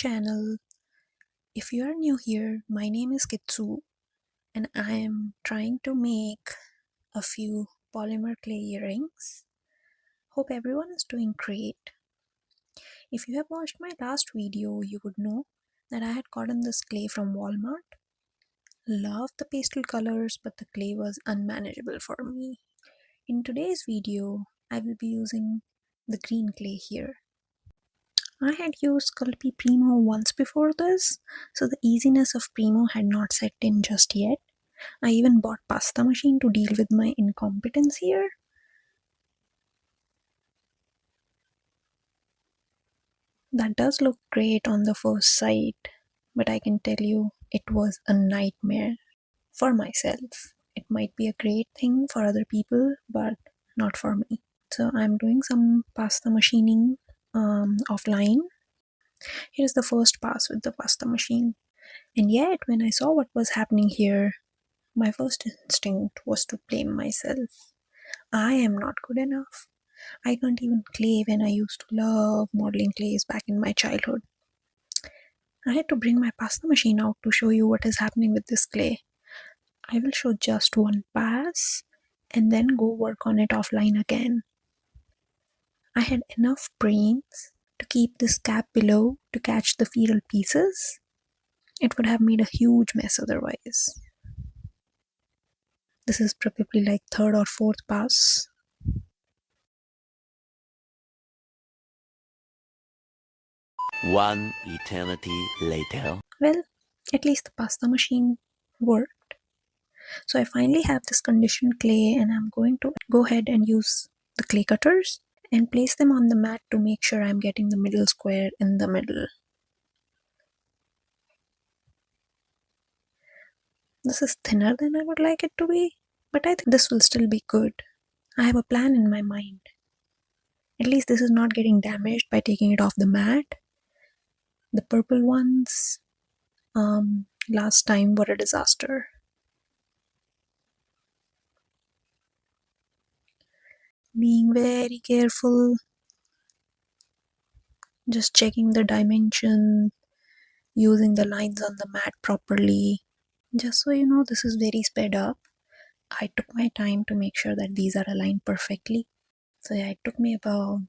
channel. If you are new here, my name is Kitsu and I am trying to make a few polymer clay earrings. Hope everyone is doing great. If you have watched my last video, you would know that I had gotten this clay from Walmart. Loved the pastel colors, but the clay was unmanageable for me. In today's video, I will be using the green clay here. I had used Sculpey Primo once before this, so the easiness of Primo had not set in just yet. I even bought pasta machine to deal with my incompetence here. That does look great on the first sight, but I can tell you it was a nightmare for myself. It might be a great thing for other people, but not for me. So I'm doing some pasta machining offline. Here's the first pass with the pasta machine. And yet, when I saw what was happening here, my first instinct was to blame myself. I am not good enough. I can't even clay when I used to love modeling clays back in my childhood. I had to bring my pasta machine out to show you what is happening with this clay. I will show just one pass and then go work on it offline again. I had enough brains to keep this cap below to catch the feral pieces. It would have made a huge mess otherwise. This is probably like third or fourth pass. One eternity later. Well, at least the pasta machine worked. So I finally have this conditioned clay and I'm going to go ahead and use the clay cutters and place them on the mat to make sure I'm getting the middle square in the middle. This is thinner than I would like it to be, but I think this will still be good. I have a plan in my mind. At least this is not getting damaged by taking it off the mat. The purple ones, last time were a disaster. Being very careful, just checking the dimension, using the lines on the mat properly. Just so you know, this is very sped up. I took my time to make sure that these are aligned perfectly. So yeah, it took me about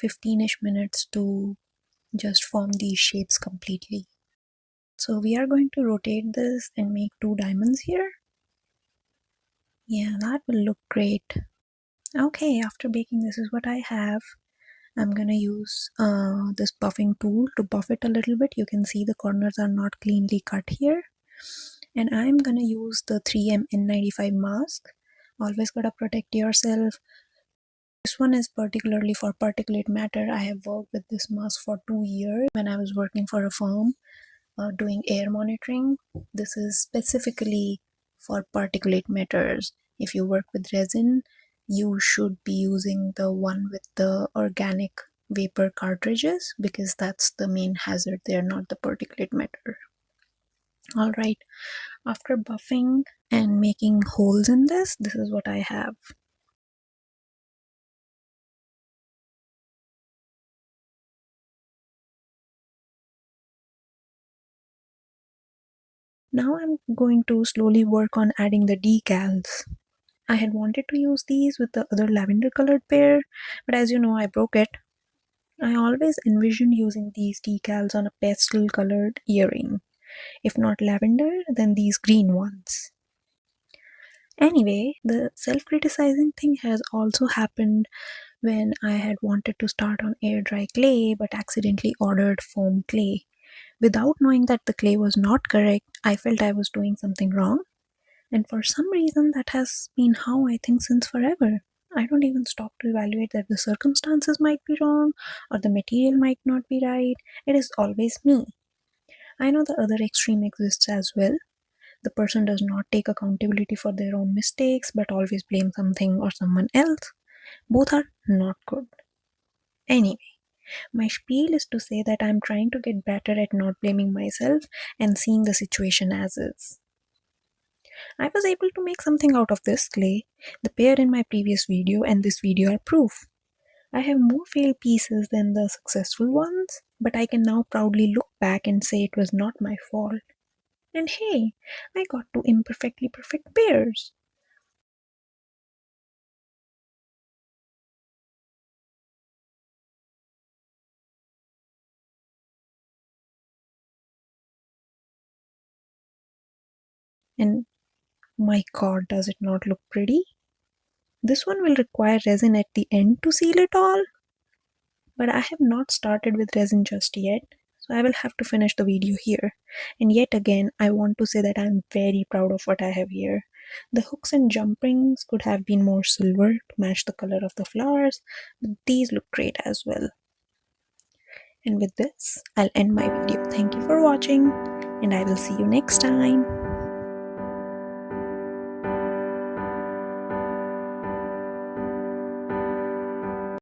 15ish minutes to just form these shapes completely. So we are going to rotate this and make two diamonds here. Yeah, that will look great. Okay, after baking, this is what I have. I'm gonna use this buffing tool to buff it a little bit. You can see the corners are not cleanly cut here. And I'm gonna use the 3M N95 mask. Always gotta protect yourself. This one is particularly for particulate matter. I have worked with this mask for 2 years when I was working for a firm doing air monitoring. This is specifically for particulate matters. If you work with resin, you should be using the one with the organic vapor cartridges because that's the main hazard there, not the particulate matter. Alright, after buffing and making holes in this is what I have. Now I'm going to slowly work on adding the decals. I had wanted to use these with the other lavender colored pair, but as you know, I broke it. I always envisioned using these decals on a pastel colored earring. If not lavender, then these green ones. Anyway, the self-criticizing thing has also happened when I had wanted to start on air dry clay but accidentally ordered foam clay. Without knowing that the clay was not correct, I felt I was doing something wrong. And for some reason, that has been how I think since forever. I don't even stop to evaluate that the circumstances might be wrong or the material might not be right. It is always me. I know the other extreme exists as well. The person does not take accountability for their own mistakes but always blame something or someone else. Both are not good. Anyway, my spiel is to say that I'm trying to get better at not blaming myself and seeing the situation as is. I was able to make something out of this clay. The pair in my previous video and this video are proof. I have more failed pieces than the successful ones, But I can now proudly look back and say it was not my fault. And hey, I got two imperfectly perfect pairs. And my god, does it not look pretty? This one will require resin at the end to seal it all, but I have not started with resin just yet, so I will have to finish the video here. And yet again, I want to say that I am very proud of what I have here. The hooks and jump rings could have been more silver to match the color of the flowers, but these look great as well. And with this, I'll end my video. Thank you for watching, and I will see you next time.